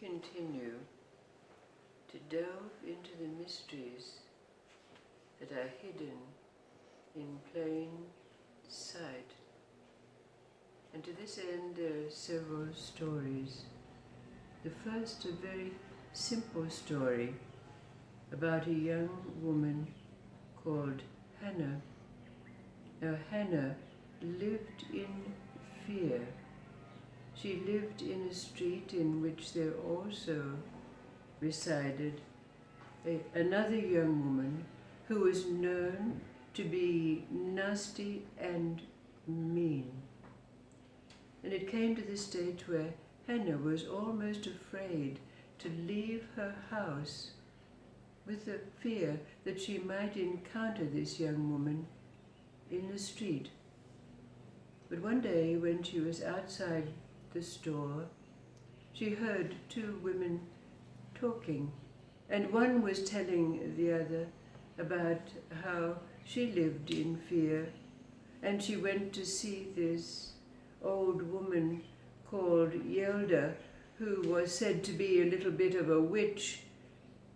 continue to delve into the mysteries that are hidden in plain sight. And to this end there are several stories. The first, a very simple story about a young woman called Hannah. Now Hannah lived in fear. She lived in a street in which there also resided another young woman who was known to be nasty and mean. And it came to the stage where Hannah was almost afraid to leave her house with the fear that she might encounter this young woman in the street. But one day when she was outside the store, she heard two women talking, and one was telling the other about how she lived in fear, and she went to see this old woman called Yelda, who was said to be a little bit of a witch,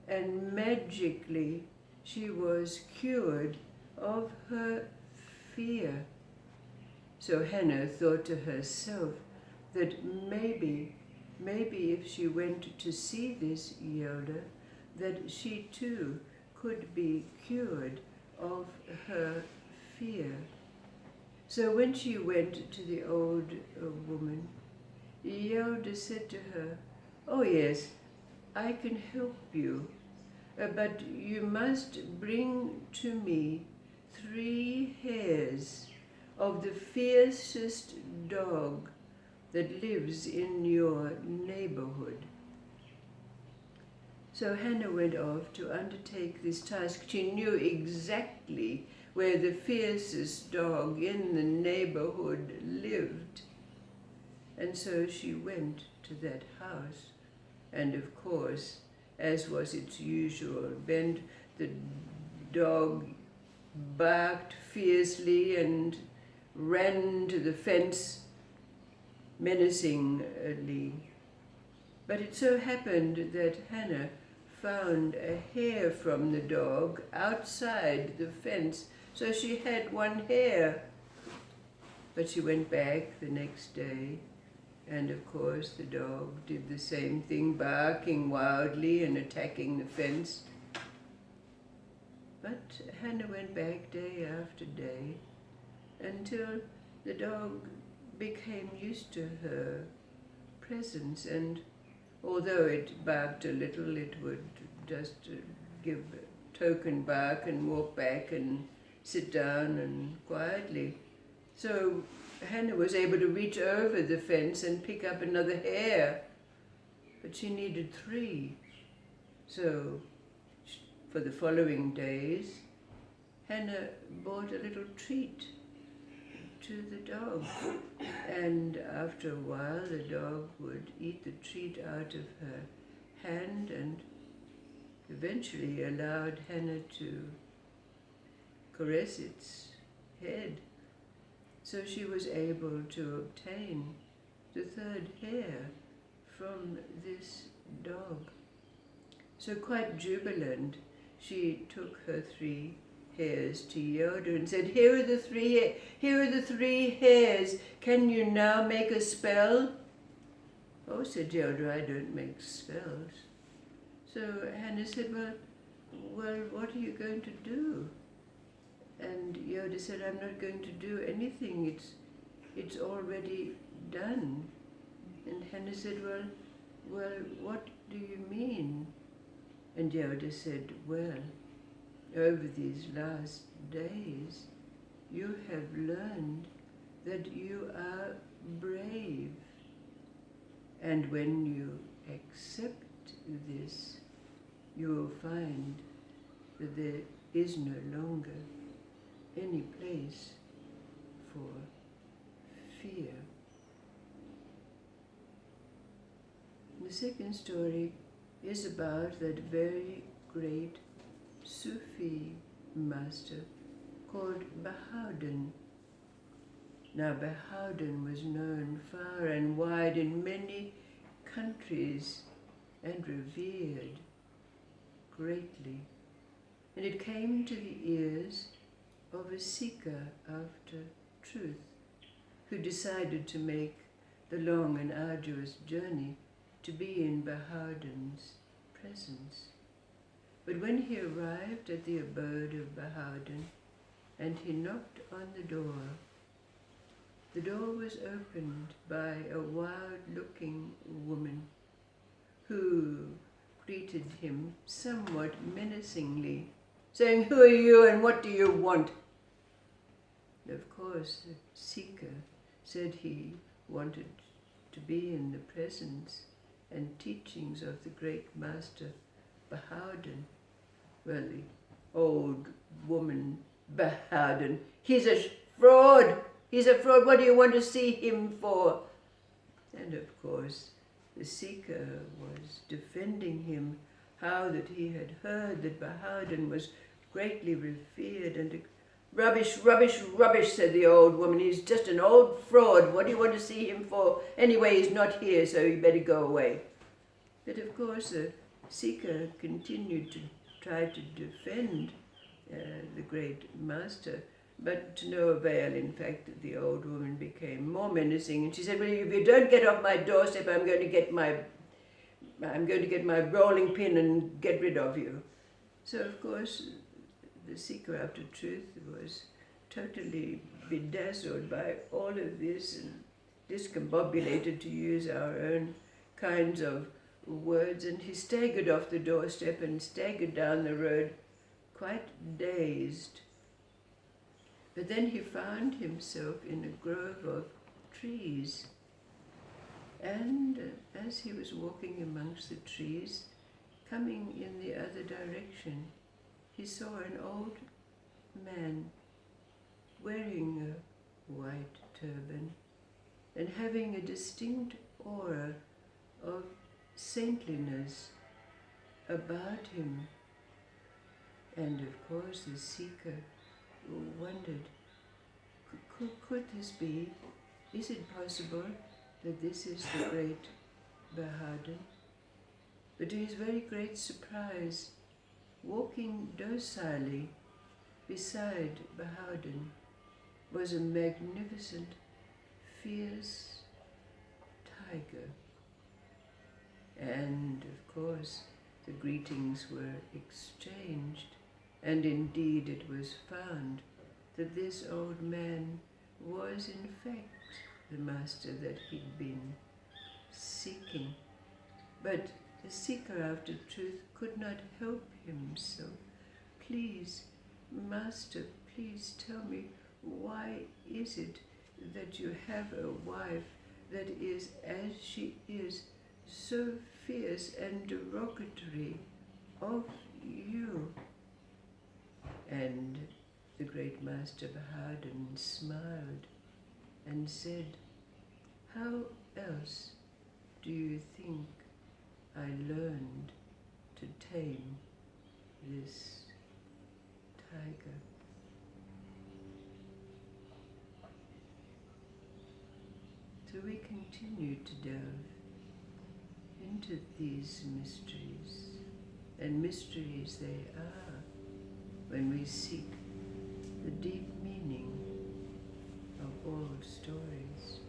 and magically she was cured of her fear. So Hannah thought to herself that maybe if she went to see this Yelda, that she too could be cured of her fear. So when she went to the old woman, Yelda said to her, "Oh yes, I can help you, but you must bring to me 3 hairs of the fiercest dog that lives in your neighborhood." So Hannah went off to undertake this task. She knew exactly where the fiercest dog in the neighborhood lived. And so she went to that house. And of course, as was its usual bent, the dog barked fiercely and ran to the fence menacingly. But it so happened that Hannah found a hair from the dog outside the fence, so she had 1 hair. But she went back the next day, and of course the dog did the same thing, barking wildly and attacking the fence. But Hannah went back day after day until the dog became used to her presence, and although it barked a little, it would just give a token bark and walk back and sit down and quietly. So Hannah was able to reach over the fence and pick up another hair, but she needed 3. So for the following days, Hannah bought a little treat to the dog, and after a while the dog would eat the treat out of her hand and eventually allowed Hannah to caress its head. So she was able to obtain the 3rd hair from this dog. So quite jubilant, she took her 3 hairs to Yoda and said, here are the 3 hairs. Can you now make a spell?" "Oh," said Yoda, "I don't make spells." So Hannah said, well, what are you going to do?" And Yoda said, "I'm not going to do anything. It's already done." And Hannah said, well, what do you mean?" And Yoda said, "Well, over these last days, you have learned that you are brave. And when you accept this, you will find that there is no longer any place for fear." The second story is about that very great Sufi master called Bahaudin. Now Bahaudin was known far and wide in many countries and revered greatly, and it came to the ears of a seeker after truth who decided to make the long and arduous journey to be in Bahaudin's presence. But when he arrived at the abode of Bahaudin and he knocked on the door was opened by a wild-looking woman who greeted him somewhat menacingly, saying, "Who are you and what do you want?" Of course, the seeker said he wanted to be in the presence and teachings of the great master Bahaudin. Well, the old woman, Bahaudin, he's a fraud! He's a fraud! What do you want to see him for? And of course, the seeker was defending him, how that he had heard that Bahaudin was greatly revered, and "Rubbish, rubbish, rubbish," said the old woman. "He's just an old fraud. What do you want to see him for? Anyway, he's not here, so you better go away." But of course, the seeker continued to try to defend the great master, but to no avail. In fact, the old woman became more menacing, and she said, "Well, if you don't get off my doorstep, I'm going to get my rolling pin and get rid of you." So, of course, the seeker after truth was totally bedazzled by all of this and discombobulated, to use our own kinds of words, and he staggered off the doorstep and staggered down the road, quite dazed. But then he found himself in a grove of trees, and as he was walking amongst the trees, coming in the other direction, he saw an old man wearing a white turban and having a distinct aura of saintliness about him. And of course the seeker wondered, could this be? Is it possible that this is the great Bahaudin? But to his very great surprise, walking docilely beside Bahaudin was a magnificent, fierce tiger. And of course the greetings were exchanged, and indeed it was found that this old man was in fact the master that he'd been seeking. But the seeker after truth could not help himself. "Please, master, please tell me, why is it that you have a wife that is, as she is, so fierce and derogatory of you?" And the great master Bahaudin smiled and said, "How else do you think I learned to tame this tiger?" So we continue to delve into these mysteries, and mysteries they are when we seek the deep meaning of old stories.